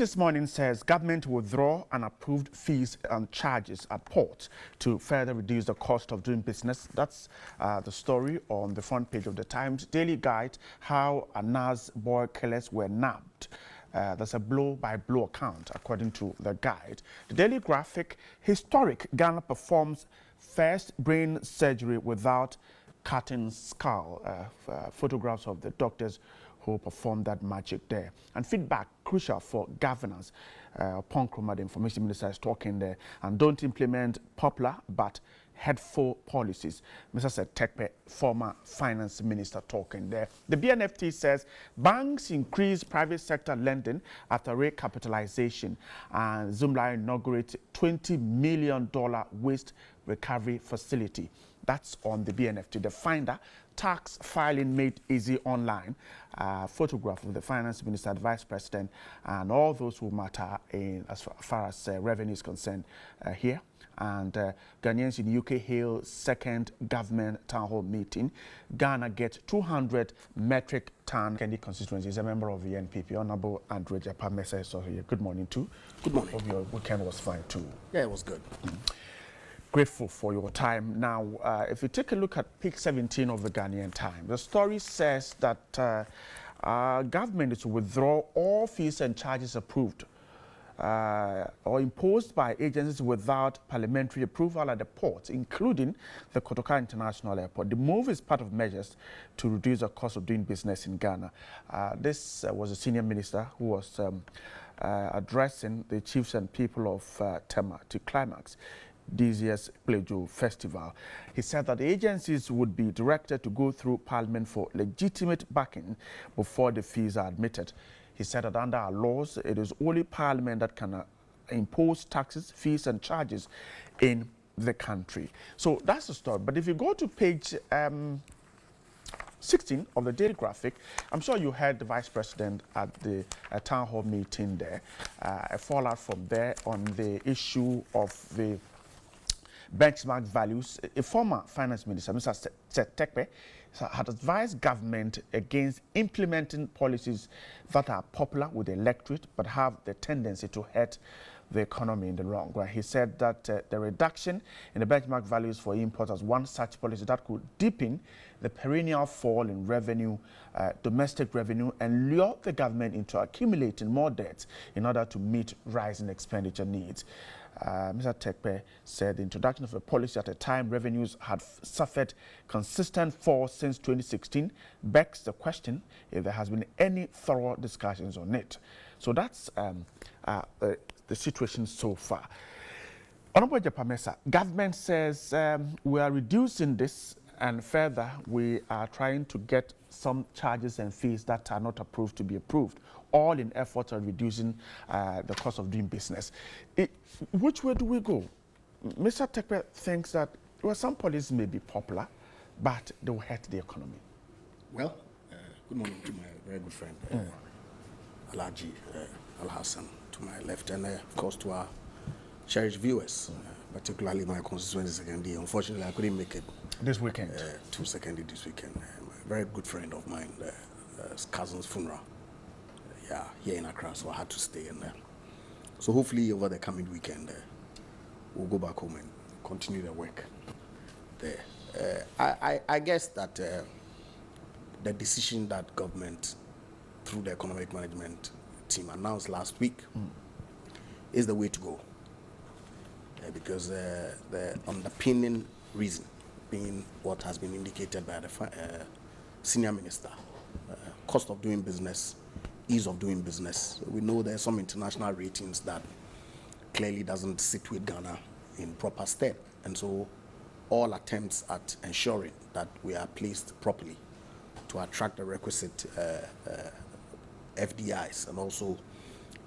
This morning says government will withdraw unapproved fees and charges at port to further reduce the cost of doing business. That's the story on the front page of the Times Daily Guide, how Anas boy killers were nabbed. There's a blow-by-blow account, according to the guide. The Daily Graphic, historic, Ghana performs first brain surgery without cutting skull. Photographs of the doctors who performed that magic there. And feedback crucial for governance. Ponkroma, the information minister, is talking there. And don't implement popular but hurtful policies. Mr. Tekpe, former finance minister, talking there. The BNFT says banks increase private sector lending after recapitalization. And Zumla inaugurates $20 million waste recovery facility. That's on the BNFT. The Finder, tax filing made easy online. Photograph of the finance minister, the vice president, and all those who matter in as far as revenue is concerned here. And Ghanaians in the UK hail second government town hall meeting. Ghana gets 200 metric ton. Kendi constituency is a member of the NPP. Honorable Andrew Japamesa is here. Good morning too. Good morning. Hope your weekend was fine too. Yeah, it was good. Grateful for your time. Now, if you take a look at page 17 of the Ghanaian Times, the story says that government is to withdraw all fees and charges approved or imposed by agencies without parliamentary approval at the ports, including the Kotoka International Airport. The move is part of measures to reduce the cost of doing business in Ghana. This was a senior minister who was addressing the chiefs and people of Tema to climax this year's Plejo Festival. He said that the agencies would be directed to go through Parliament for legitimate backing before the fees are admitted. He said that under our laws, it is only Parliament that can impose taxes, fees and charges in the country. So that's the story. But if you go to page 16 of the Daily Graphic, I'm sure you heard the Vice President at the town hall meeting there. A fallout from there on the issue of the benchmark values. A former finance minister, Mr. Tekpe, had advised government against implementing policies that are popular with the electorate but have the tendency to hurt the economy in the long run. He said that the reduction in the benchmark values for imports as one such policy that could deepen the perennial fall in revenue, domestic revenue, and lure the government into accumulating more debts in order to meet rising expenditure needs. Mr. Tekpe said the introduction of a policy at a time revenues had suffered consistent fall since 2016 begs the question if there has been any thorough discussions on it. So that's the situation so far. Honorable Japamesa, government says we are reducing this, and further we are trying to get some charges and fees that are not approved to be approved, all in efforts of reducing the cost of doing business. Which way do we go? Mr. Tekpe thinks that some policies may be popular, but they will hurt the economy. Well, good morning to my very good friend, Alhaji Al-Hassan, to my left, and of course to our cherished viewers, particularly my constituency secondary. Unfortunately, I couldn't make it this weekend. To secondary this weekend. A very good friend of mine, his cousin's funeral. Here in Accra, so I had to stay in there. So hopefully over the coming weekend, we'll go back home and continue the work there. I guess that the decision that government, through the economic management team, announced last week is the way to go. Because the underpinning reason being what has been indicated by the senior minister, cost of doing business, ease of doing business. We know there are some international ratings that clearly doesn't sit with Ghana in proper step, and so all attempts at ensuring that we are placed properly to attract the requisite FDIs and also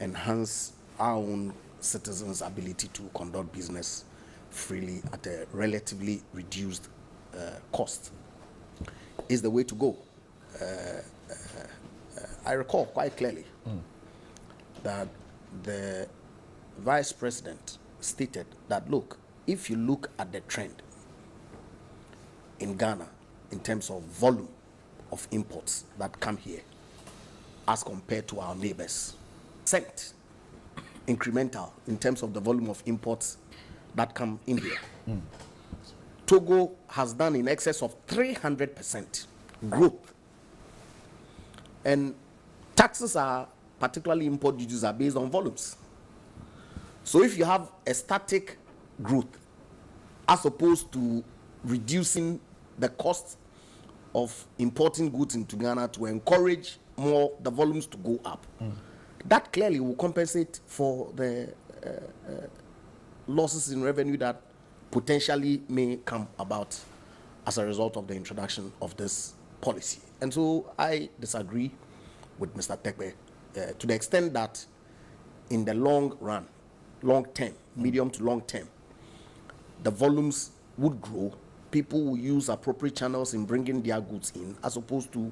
enhance our own citizens' ability to conduct business freely at a relatively reduced cost is the way to go. I recall quite clearly that the vice president stated that, look, if you look at the trend in Ghana in terms of volume of imports that come here as compared to our neighbors, incremental in terms of the volume of imports that come in here. Togo has done in excess of 300% growth. And taxes are, particularly import duties, are based on volumes. So if you have a static growth as opposed to reducing the cost of importing goods into Ghana to encourage more the volumes to go up, that clearly will compensate for the losses in revenue that potentially may come about as a result of the introduction of this policy. And so I disagree with Mr. Tekpe to the extent that in the long run, long term, medium to long term, the volumes would grow. People will use appropriate channels in bringing their goods in as opposed to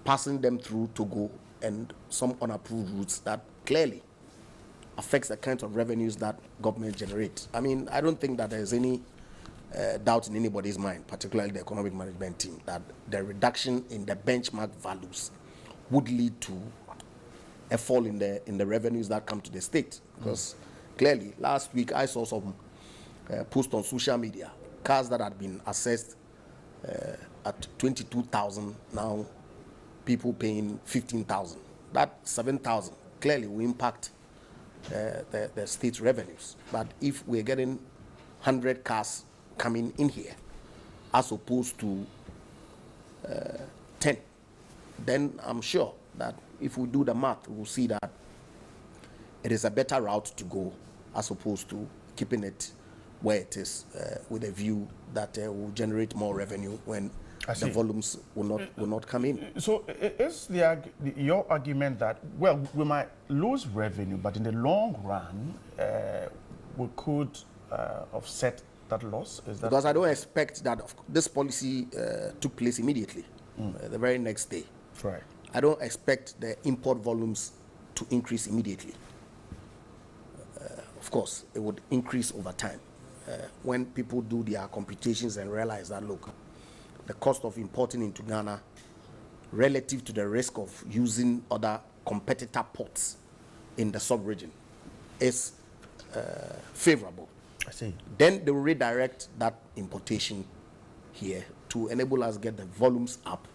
passing them through Togo and some unapproved routes that clearly affects the kinds of revenues that government generates. I mean, I don't think that there's any doubt in anybody's mind, particularly the economic management team, that the reduction in the benchmark values would lead to a fall in the revenues that come to the state. Because clearly, last week I saw some posts on social media, cars that had been assessed at 22,000, now people paying 15,000. That 7,000 clearly will impact the state's revenues. But if we're getting 100 cars coming in here as opposed to 10, then I'm sure that if we do the math, we'll see that it is a better route to go as opposed to keeping it where it is with a view that will generate more revenue when the volumes will not come in. So is your argument that, well, we might lose revenue, but in the long run, we could offset that loss? Is that because I don't expect that this policy took place immediately, the very next day. Right. I don't expect the import volumes to increase immediately. Of course, it would increase over time when people do their computations and realize that, look, the cost of importing into Ghana relative to the risk of using other competitor ports in the sub-region is favorable. I see. Then they will redirect that importation here to enable us get the volumes up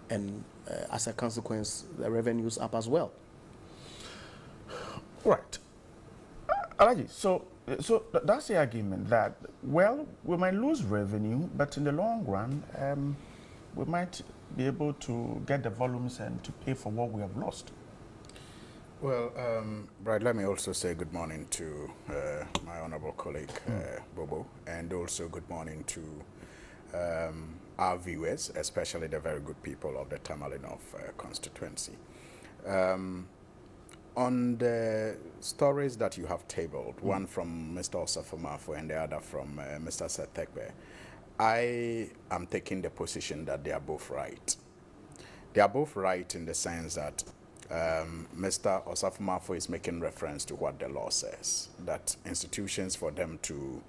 and as a consequence, the revenues up as well. Right. Alaji, so that's the argument that, well, we might lose revenue, but in the long run, we might be able to get the volumes and to pay for what we have lost. Well, Brad, let me also say good morning to my honorable colleague, Bobo, and also good morning to our viewers, especially the very good people of the Tamale North constituency. On the stories that you have tabled, one from Mr. Osafo-Maafo and the other from Mr. Seth Tekpe, I am taking the position that they are both right. They are both right in the sense that Mr. Osafo-Maafo is making reference to what the law says, that institutions, for them to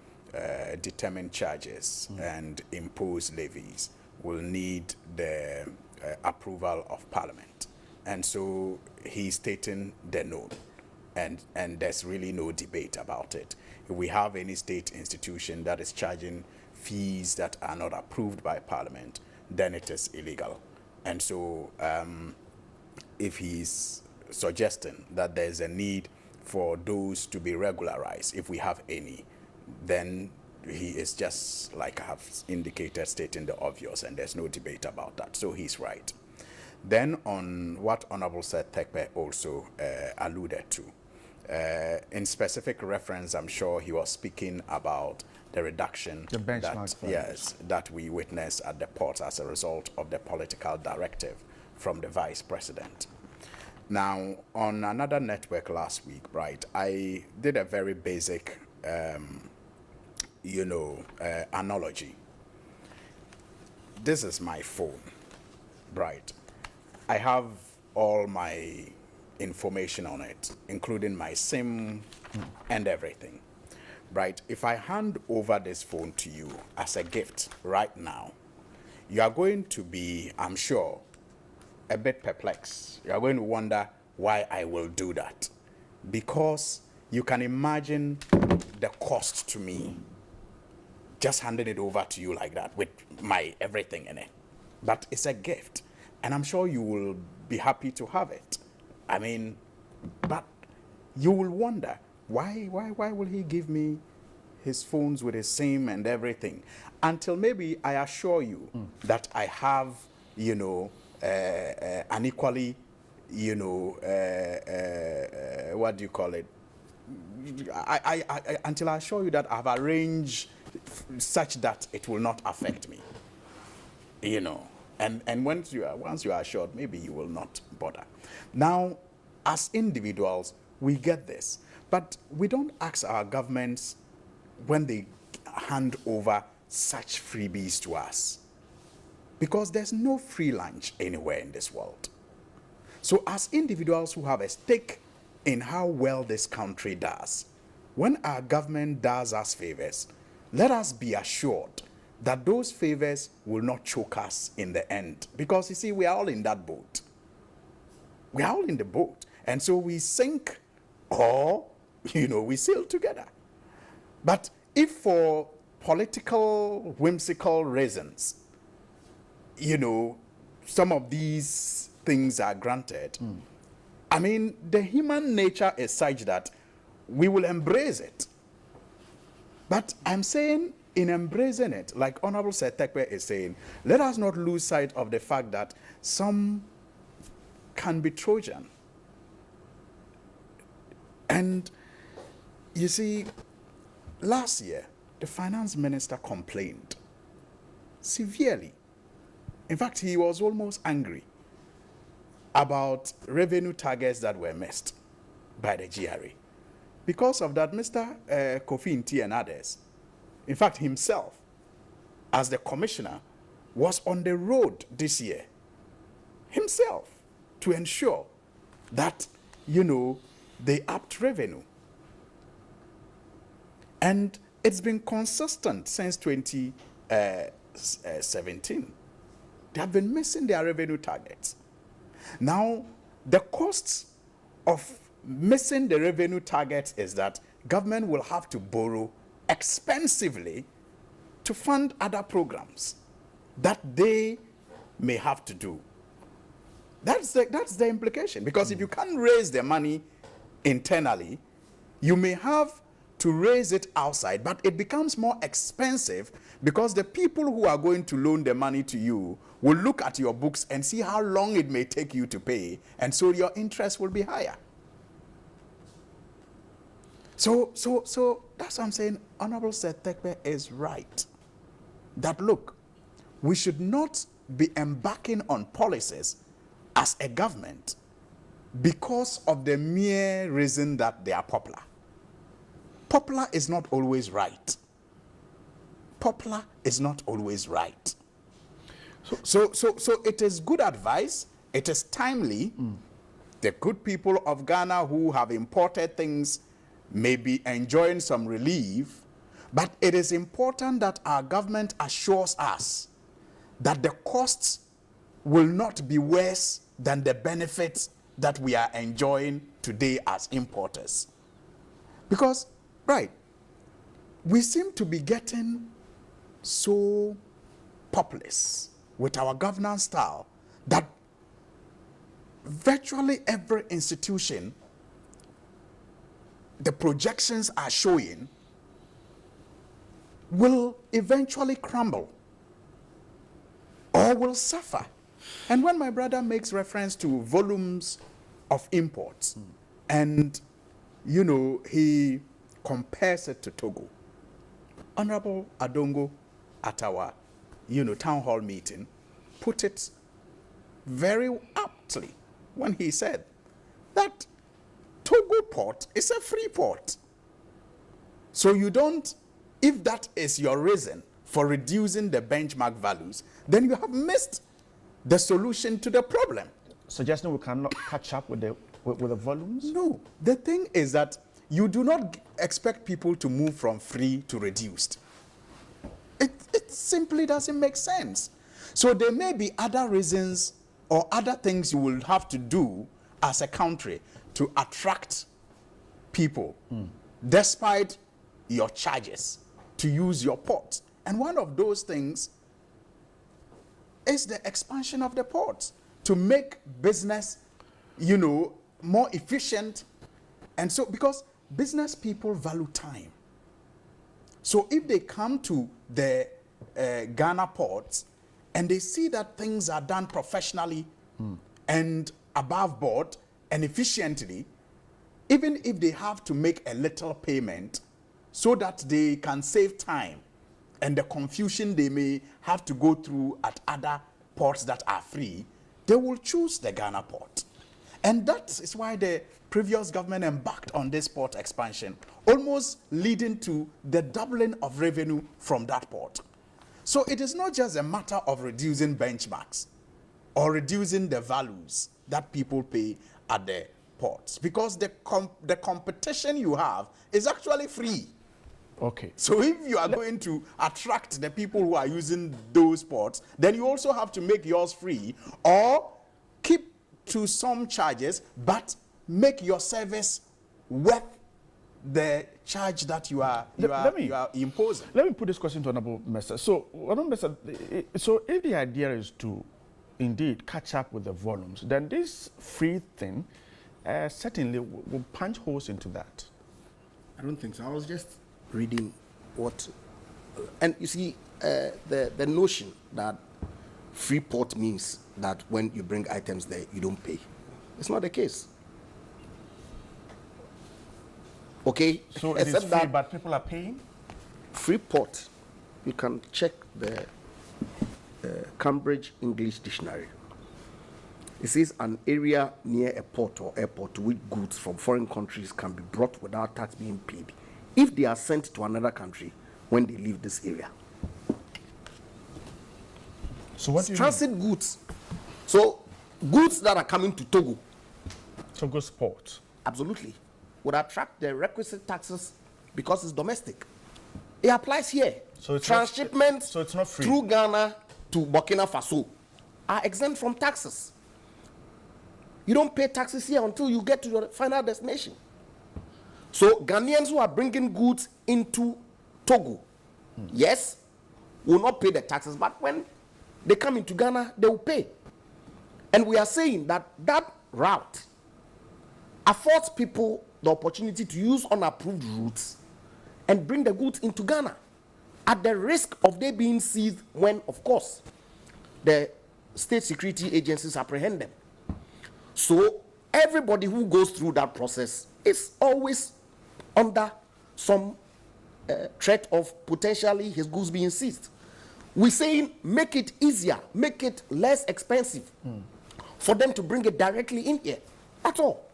determine charges and impose levies, will need the approval of Parliament. And so he's stating the no, and there's really no debate about it. If we have any state institution that is charging fees that are not approved by Parliament, then it is illegal. And so if he's suggesting that there's a need for those to be regularized, if we have any, then he is just, like I have indicated, stating the obvious, and there's no debate about that. So he's right. Then on what Honorable Seth Tekpe also alluded to, in specific reference, I'm sure he was speaking about the reduction the benchmark that we witnessed at the ports as a result of the political directive from the Vice President. Now, on another network last week, right, I did a very basic, analogy. This is my phone, right? I have all my information on it, including my SIM and everything, right? If I hand over this phone to you as a gift right now, you are going to be, I'm sure, a bit perplexed. You are going to wonder why I will do that. because you can imagine the cost to me just handing it over to you like that with my everything in it. But it's a gift, and I'm sure you will be happy to have it. I mean, but you will wonder, why will he give me his phones with his SIM and everything? Until maybe I assure you that I have, you know, an equally, you know, what do you call it? Until I assure you that I've arranged such that it will not affect me, you know. And once you are assured, maybe you will not bother. Now, as individuals, we get this, but we don't ask our governments when they hand over such freebies to us, because there's no free lunch anywhere in this world. So as individuals who have a stake in how well this country does, when our government does us favors, let us be assured that those favors will not choke us in the end. Because you see, we are all in that boat. We are all in the boat. And so we sink or, you know, we sail together. But if for political, whimsical reasons, you know, some of these things are granted, I mean, the human nature is such that we will embrace it. But I'm saying, in embracing it, like Honorable Setekwe is saying, let us not lose sight of the fact that some can be Trojan. And you see, last year, the finance minister complained severely. In fact, he was almost angry about revenue targets that were missed by the GRA. Because of that, Mr. Kofi Nti and others, in fact, himself, as the commissioner, was on the road this year, himself, to ensure that, you know, they upped revenue. And it's been consistent since 2017. They have been missing their revenue targets. Now, the costs of missing the revenue targets is that government will have to borrow expensively to fund other programs that they may have to do. That's the implication. Because if you can't raise the money internally, you may have to raise it outside, but it becomes more expensive because the people who are going to loan the money to you will look at your books and see how long it may take you to pay, and so your interest will be higher. So that's what I'm saying. Honorable Setekwe is right. That look, we should not be embarking on policies as a government because of the mere reason that they are popular. Popular is not always right. Popular is not always right. So it is good advice. It is timely. The good people of Ghana who have imported things may be enjoying some relief, but it is important that our government assures us that the costs will not be worse than the benefits that we are enjoying today as importers. Because, right, we seem to be getting so populist with our governance style that virtually every institution, the projections are showing, will eventually crumble or will suffer. And when my brother makes reference to volumes of imports, and, you know, he compares it to Togo, Honorable Adongo at our, you know, town hall meeting put it very aptly when he said that Togo port is a free port. So you don't, if that is your reason for reducing the benchmark values, then you have missed the solution to the problem. Suggesting we cannot catch up with the volumes? No. The thing is that you do not expect people to move from free to reduced. It simply doesn't make sense. So there may be other reasons or other things you will have to do as a country to attract people, despite your charges, to use your port. And one of those things is the expansion of the ports to make business, you know, more efficient. And so, because business people value time. So if they come to the Ghana ports and they see that things are done professionally and above board and efficiently, even if they have to make a little payment so that they can save time and the confusion they may have to go through at other ports that are free, they will choose the Ghana port. And that is why the previous government embarked on this port expansion, almost leading to the doubling of revenue from that port. So it is not just a matter of reducing benchmarks or reducing the values that people pay at the ports, because the competition you have is actually free. Okay. So if you are going to attract the people who are using those ports, then you also have to make yours free or keep to some charges, but make your service worth the charge that you are imposing. Let me put this question to Honorable Mr. So, Honorable Mr., so if the idea is to indeed catch up with the volumes, then this free thing certainly will punch holes into that. I don't think so. I was just reading what, and you see, the notion that free port means that when you bring items there, you don't pay. It's not the case. Okay? So it is free, but people are paying? Free port, you can check the Cambridge English Dictionary. It says an area near a port or airport to which goods from foreign countries can be brought without tax being paid if they are sent to another country when they leave this area. So what do you transit mean? Goods. So goods that are coming to Togo. Togo's port. Absolutely. Would attract the requisite taxes because it's domestic. It applies here. So it's transshipment so it's not free. through Ghana to Burkina Faso are exempt from taxes. You don't pay taxes here until you get to your final destination. So Ghanaians who are bringing goods into Togo, yes, will not pay the taxes, but when they come into Ghana, they will pay. And we are saying that that route affords people the opportunity to use unapproved routes and bring the goods into Ghana at the risk of they being seized when, of course, the state security agencies apprehend them. So everybody who goes through that process is always under some threat of potentially his goods being seized. We're saying make it easier, make it less expensive for them to bring it directly in here. At all.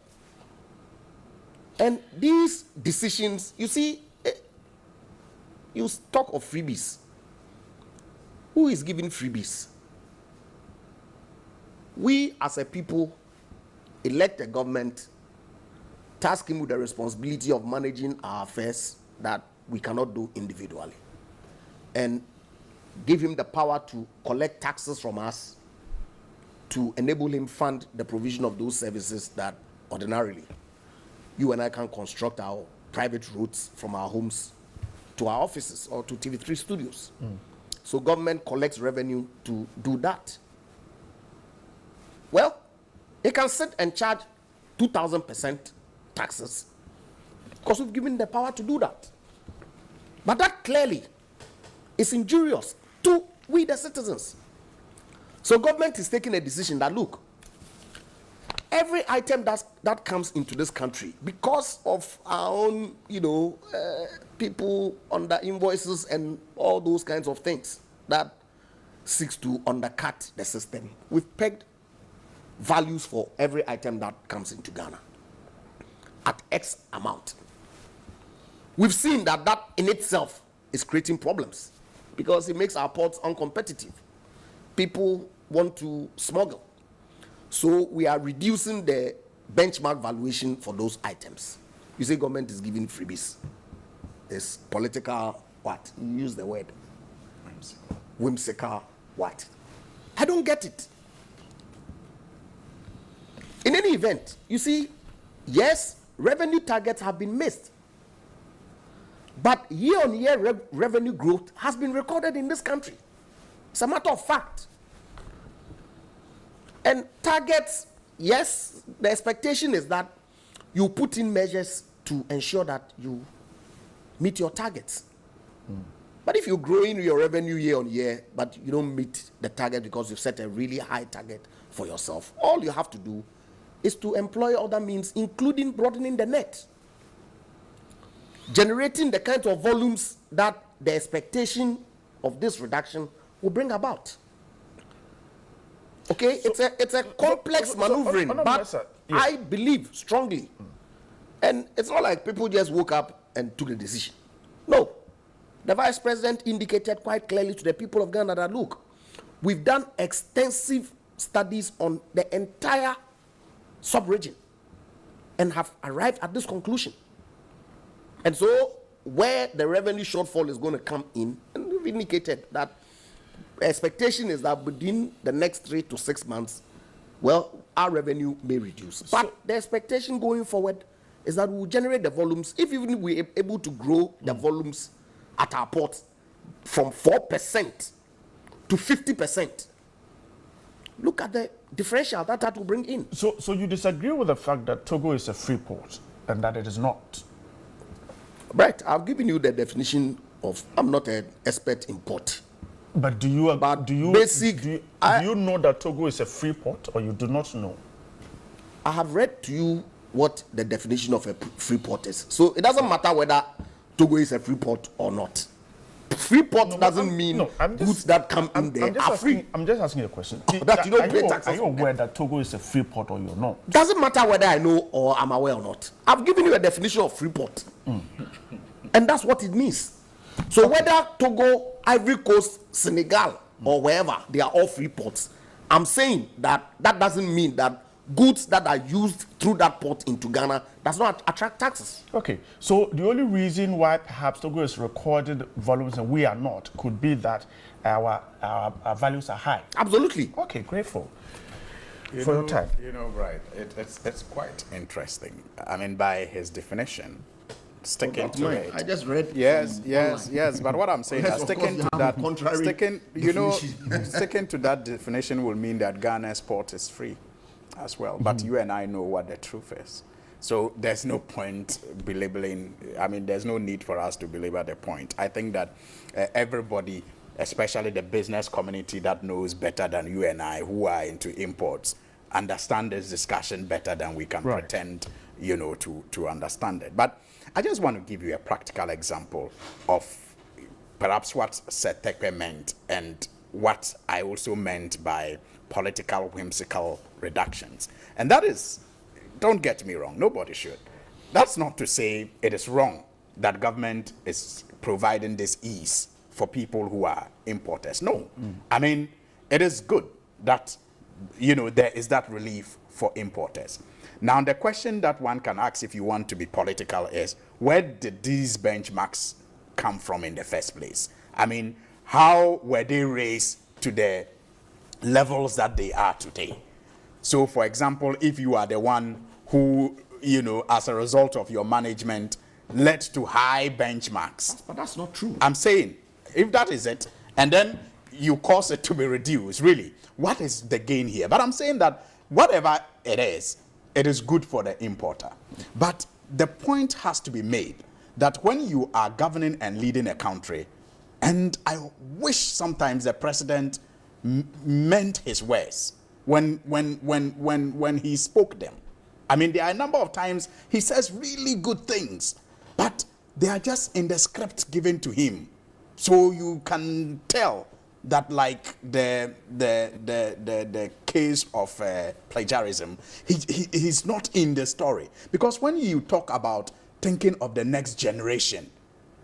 And these decisions, you see, you talk of freebies. Who is giving freebies? We as a people elect a government, task him with the responsibility of managing our affairs that we cannot do individually, and give him the power to collect taxes from us to enable him fund the provision of those services that ordinarily you and I can construct our private routes from our homes to our offices or to TV3 studios. So government collects revenue to do that. Well, they can sit and charge 2,000% taxes because we've given the power to do that. But that clearly is injurious to we the citizens. So government is taking a decision that, look, every item that comes into this country, because of our own, people under invoices and all those kinds of things that seeks to undercut the system, we've pegged values for every item that comes into Ghana at X amount. We've seen that in itself is creating problems because it makes our ports uncompetitive. People want to smuggle. So we are reducing the benchmark valuation for those items. You say government is giving freebies. It's political what? You use the word. Whimsical what? I don't get it. In any event, you see, yes, revenue targets have been missed. But year-on-year revenue growth has been recorded in this country. It's a matter of fact. And targets, yes, the expectation is that you put in measures to ensure that you meet your targets. But if you're growing your revenue year on year, but you don't meet the target because you've set a really high target for yourself, all you have to do is to employ other means, including broadening the net, generating the kind of volumes that the expectation of this reduction will bring about. Okay, so, it's a complex maneuvering, but yeah. I believe strongly, and it's not like people just woke up and took a decision. No, the Vice President indicated quite clearly to the people of Ghana that, look, we've done extensive studies on the entire sub-region and have arrived at this conclusion. And so where the revenue shortfall is going to come in, and we've indicated that expectation is that within the next 3 to 6 months, well, our revenue may reduce. But the expectation going forward is that we'll generate the volumes, if even we're able to grow the volumes at our ports from 4% to 50%. Look at the differential that will bring in. So you disagree with the fact that Togo is a free port and that it is not? Right. I've given you the definition of, I'm not an expert in port. But do you know that Togo is a free port, or you do not know? I have read to you what the definition of a free port is. So it doesn't matter whether Togo is a free port or not. Free port doesn't mean goods that come in there are free. I'm just asking you a question. That you don't pay taxes. Are you aware that Togo is a free port or you're not? Doesn't matter whether I know or I'm aware or not. I've given you a definition of free port. And that's what it means. So whether Togo, Ivory Coast, Senegal, or wherever, they are all free ports. I'm saying that that doesn't mean that goods that are used through that port into Ghana does not attract taxes. Okay, so the only reason why perhaps Togo is recorded volumes and we are not could be that our values are high. Absolutely. Okay, grateful for your time. You know, right, it's quite interesting. I mean, by his definition, sticking to it. I just read. Yes. But what I'm saying is sticking to that definition will mean that Ghana's port is free as well. But you and I know what the truth is. So there's no point belabeling. I mean, there's no need for us to belabor the point. I think that everybody, especially the business community that knows better than you and I, who are into imports, understand this discussion better than we can pretend, you know, to understand it. But I just want to give you a practical example of perhaps what Seth Terkper meant and what I also meant by political whimsical reductions. And that is, don't get me wrong, nobody should. That's not to say it is wrong that government is providing this ease for people who are importers. No. I mean, it is good that, you know, there is that relief for importers. Now, the question that one can ask if you want to be political is, where did these benchmarks come from in the first place? I mean, how were they raised to the levels that they are today? So, for example, if you are the one who, you know, as a result of your management, led to high benchmarks. But that's not true. I'm saying, if that is it, and then you cause it to be reduced, really, what is the gain here? But I'm saying that whatever it is good for the importer. But the point has to be made that when you are governing and leading a country, and I wish sometimes the president meant his words when he spoke them. I mean, there are a number of times he says really good things, but they are just in the script given to him. So you can tell that, like the case of plagiarism, he's not in the story. Because when you talk about thinking of the next generation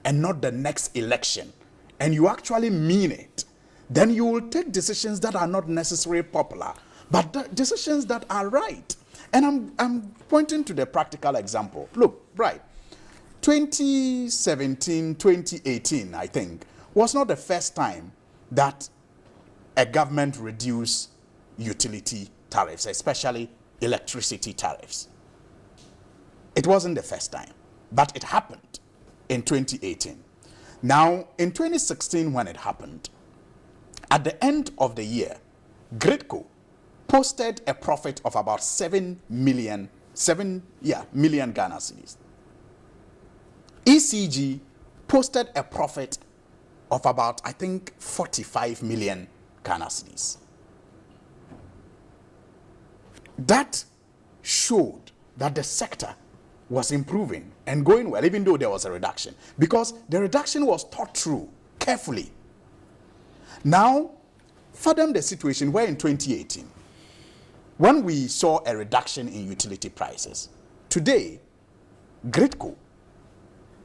and not the next election, and you actually mean it, then you will take decisions that are not necessarily popular, but decisions that are right. And I'm pointing to the practical example. Look, right, 2017, 2018, I think, was not the first time that a government reduced utility tariffs, especially electricity tariffs. It wasn't the first time, but it happened in 2018. Now, in 2016, when it happened, at the end of the year, Gridco posted a profit of about 7 million Ghana cedis. ECG posted a profit of about, I think, 45 million Ghana cedis. That showed that the sector was improving and going well, even though there was a reduction, because the reduction was thought through carefully. Now, fathom the situation where in 2018, when we saw a reduction in utility prices, today, Gridco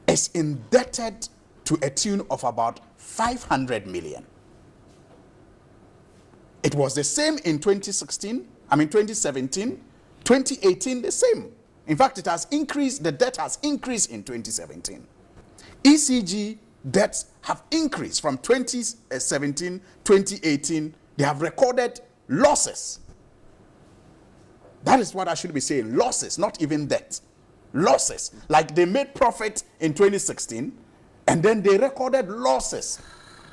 is indebted to a tune of about 500 million. It was the same in 2017, 2018, the same. In fact, it has increased, the debt has increased in 2017. ECG debts have increased from 2017, 2018. They have recorded losses. That is what I should be saying, losses, not even debt. Losses. Like they made profit in 2016, and then they recorded losses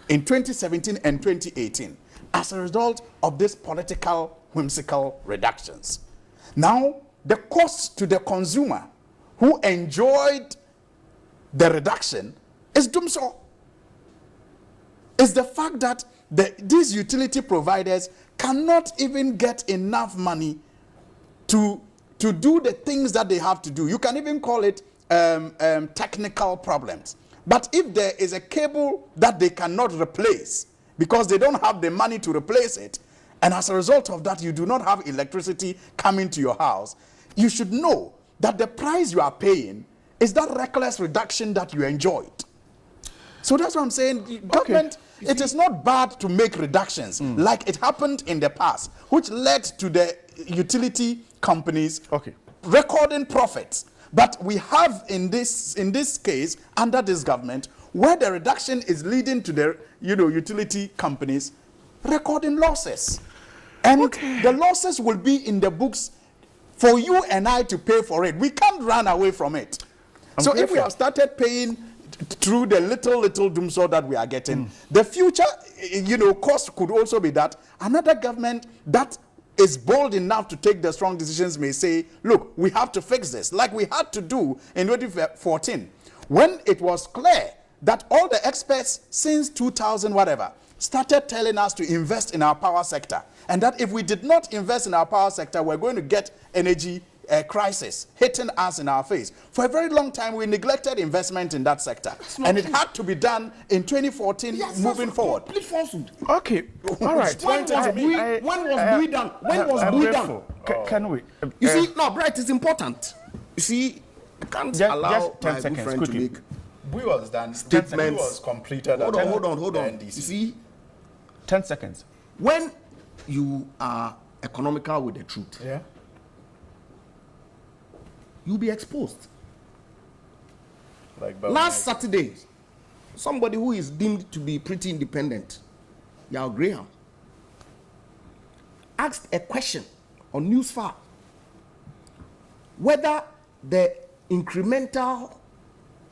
in 2017 and 2018 as a result of these political whimsical reductions. Now, the cost to the consumer who enjoyed the reduction is Dumso. It's the fact that these utility providers cannot even get enough money to do the things that they have to do. You can even call it technical problems. But if there is a cable that they cannot replace because they don't have the money to replace it, and as a result of that, you do not have electricity coming to your house, you should know that the price you are paying is that reckless reduction that you enjoyed. So that's what I'm saying. Government, it is not bad to make reductions like it happened in the past, which led to the utility companies recording profits. But we have in this case, under this government, where the reduction is leading to the utility companies recording losses. And the losses will be in the books for you and I to pay for it. We can't run away from it. So if we have started paying through the little Dumso that we are getting, the future, cost could also be that another government that is bold enough to take the strong decisions may say, look, we have to fix this, like we had to do in 2014, when it was clear that all the experts since 2000 whatever started telling us to invest in our power sector, and that if we did not invest in our power sector, we're going to get energy crisis hitting us in our face. For a very long time, we neglected investment in that sector, and it had to be done in 2014 moving forward. Okay, all right. When was we done? When was we done? Can we? You see, no, Bright, it's important. You see, I can't allow my good friend to make we was done. Statements. We was completed. Hold on. You see, 10 seconds. When you are economical with the truth, you'll be exposed. Like last Saturday, somebody who is deemed to be pretty independent, Yao Graham, asked a question on Newsfar whether the incremental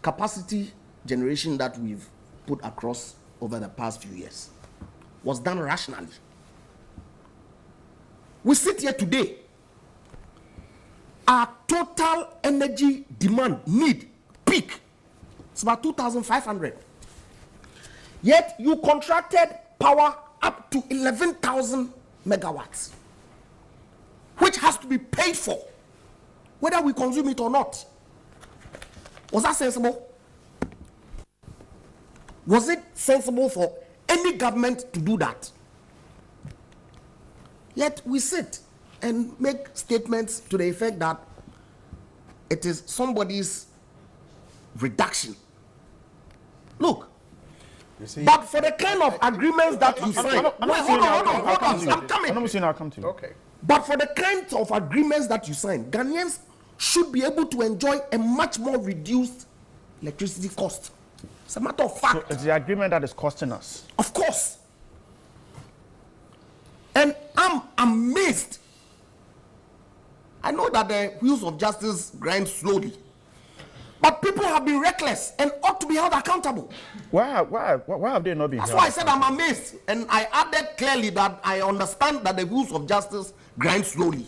capacity generation that we've put across over the past few years was done rationally. We sit here today, our total energy demand need peak, it's about 2,500. Yet you contracted power up to 11,000 megawatts, which has to be paid for, whether we consume it or not. Was that sensible? Was it sensible for any government to do that? Yet we sit and make statements to the effect that it is somebody's reduction. Look, you see, but for the kind of agreements that you sign, hold on, I'll come to you. Okay. But for the kinds of agreements that you sign, Ghanaians should be able to enjoy a much more reduced electricity cost. It's a matter of fact. So it's the agreement that is costing us. Of course. And I'm amazed I know that the wheels of justice grind slowly, but people have been reckless and ought to be held accountable. Why have they not been? That's why I said I'm amazed, and I added clearly that I understand that the wheels of justice grind slowly.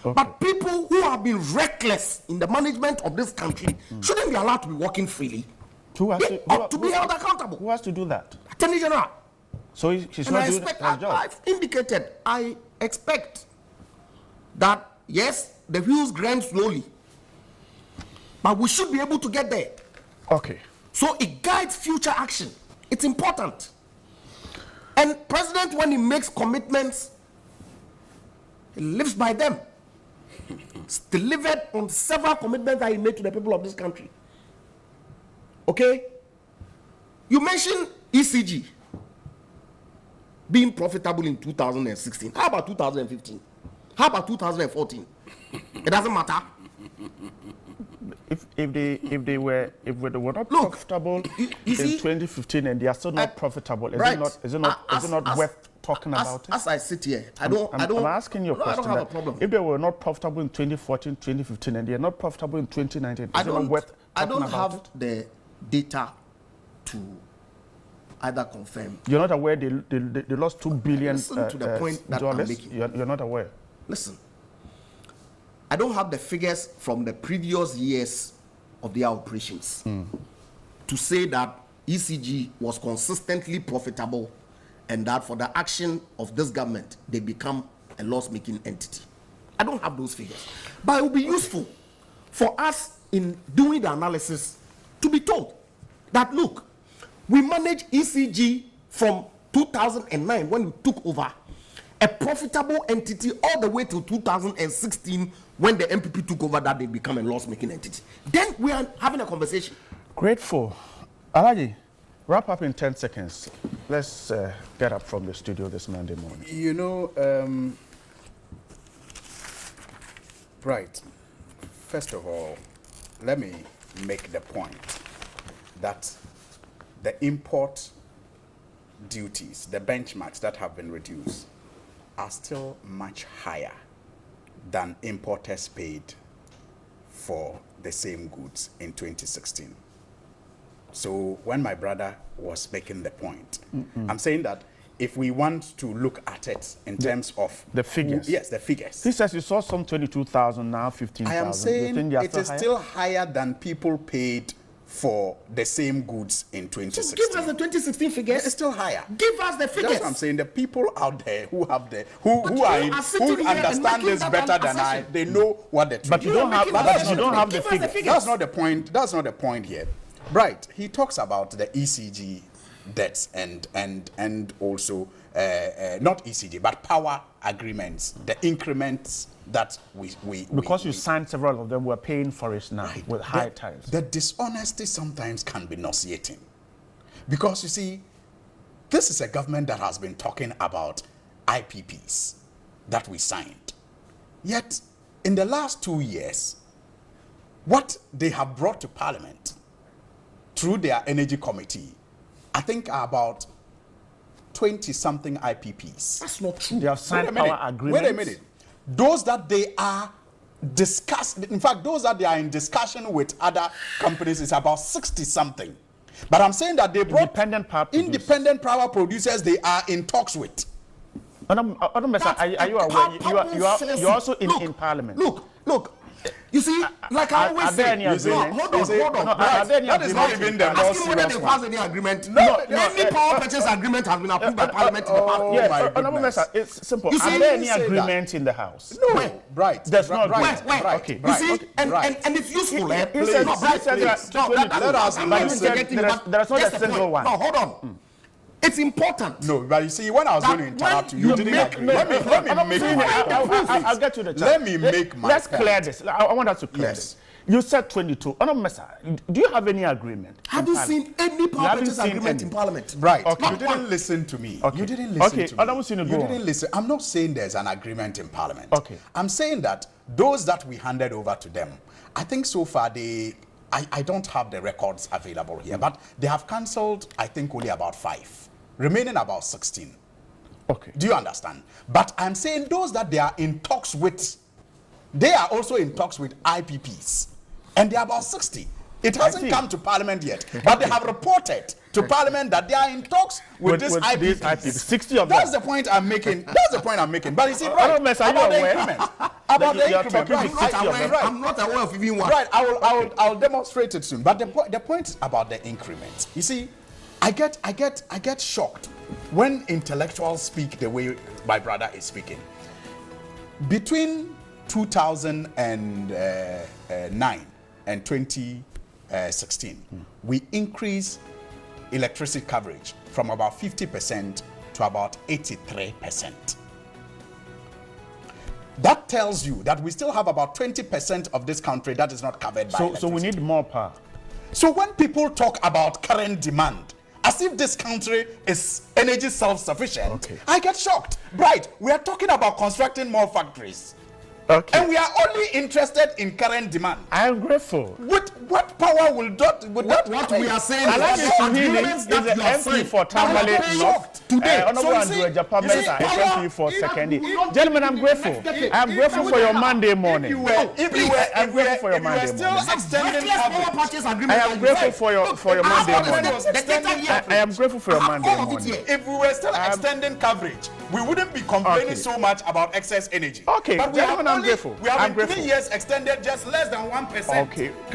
Okay. But people who have been reckless in the management of this country shouldn't be allowed to be walking freely. They ought to be held accountable. Who has to do that? Attorney General. So he's not doing his job. I've indicated, I expect that, yes, the wheels grind slowly, but we should be able to get there. Okay. So it guides future action. It's important. And President, when he makes commitments, he lives by them. He's delivered on several commitments that he made to the people of this country. Okay? You mentioned ECG being profitable in 2016. How about 2015? How about 2014? It doesn't matter. If they were not profitable in 2015 and they are still not profitable, is it not worth talking about it? As I sit here, I'm asking you a question. I don't have a problem. If they were not profitable in 2014, 2015, and they are not profitable in 2019, is it not worth talking about it? I don't have the data to either confirm. You're not aware they lost $2 billion Listen to the point that I'm making. You're not aware. Listen, I don't have the figures from the previous years of their operations to say that ECG was consistently profitable and that for the action of this government, they become a loss-making entity. I don't have those figures. But it will be useful for us in doing the analysis to be told that, look, we managed ECG from 2009 when we took over, a profitable entity all the way to 2016 when the MPP took over, that they become a loss-making entity. Then we are having a conversation. Grateful. Alaji, wrap up in 10 seconds. Let's get up from the studio this Monday morning. You know, right. First of all, let me make the point that the import duties, the benchmarks that have been reduced, are still much higher than importers paid for the same goods in 2016. So when my brother was making the point, I'm saying that if we want to look at it in terms of the figures, yes, the figures. He says you saw some 22,000, now 15,000. I am saying it is still higher than people paid for the same goods in 2016. So give us the 2016 figures. It's still higher. Give us the figures. That's what I'm saying. The people out there who have the who understand this better than I, they know what the truth. But you don't have. But you don't have the figures. That's not the point. That's not the point here. Right. He talks about the ECG debts and also not ECG but power agreements, the increments that because you signed several of them, we're paying for it now with high tariffs. The dishonesty sometimes can be nauseating, because you see, this is a government that has been talking about IPPs that we signed, yet in the last 2 years, what they have brought to Parliament through their energy committee, I think are about 20-something IPPs. That's not true. They have signed power agreements. Wait a minute. Those that they are discussing, in fact, those that they are in discussion with other companies is about 60-something. But I'm saying that they brought independent power producers they are in talks with. Are you aware? You're also in Parliament. Look. You see, like I always say, hold on. That is not even the most serious one. Any agreement? Any power purchase agreement has been approved by Parliament in the past. Yeah, it's simple. Are there any agreement in the House? No, right. There's not. Okay. You see, and it's useful. Let us listen. There's not a single one. No, hold on. It's important. No, but you see, when I was going to interrupt you, didn't agree. I'll get to the chat. Let me make my Let's clear this. I want us to clear this. You said 22. Do you have any agreement? Have you seen any power purchase agreement in Parliament? Right. Okay. You didn't listen to me. Okay. You didn't listen to me. You didn't listen. I'm not saying there's an agreement in Parliament. Okay. I'm saying that those that we handed over to them, I think so far I don't have the records available here, but they have cancelled, I think, only about 5. Remaining about 16. Okay. Do you understand? But I'm saying those that they are in talks with they are also in talks with IPPs, and they are about 60. It hasn't come to Parliament yet, but they have reported to Parliament that they are in talks with these IPPs. 60 of them. That's the point I'm making. That's the point I'm making. But you see, right, about the increment. About the increment. I'm not aware of even one. Right, I'll demonstrate it soon. But the point about the increment, you see, I get shocked when intellectuals speak the way my brother is speaking. Between 2009 and 2016, we increased electricity coverage from about 50% to about 83%. That tells you that we still have about 20% of this country that is not covered by electricity. So we need more power. So when people talk about current demand, as if this country is energy self-sufficient, I get shocked. Right, we are talking about constructing more factories. Okay. And we are only interested in current demand. I am grateful. What power will that? What we are saying is the MP for Tamale North. Today, Honorable Andrew Ejapa Mensah, MP for Second. Gentlemen, I'm grateful. I am grateful for your Monday morning. If you were still extending coverage, I am grateful for your Monday morning. I am grateful for your Monday morning. If we were still extending coverage, we wouldn't be complaining so much about excess energy. Okay, but gentlemen, I'm grateful. We have in 3 years extended just less than 1%. Okay.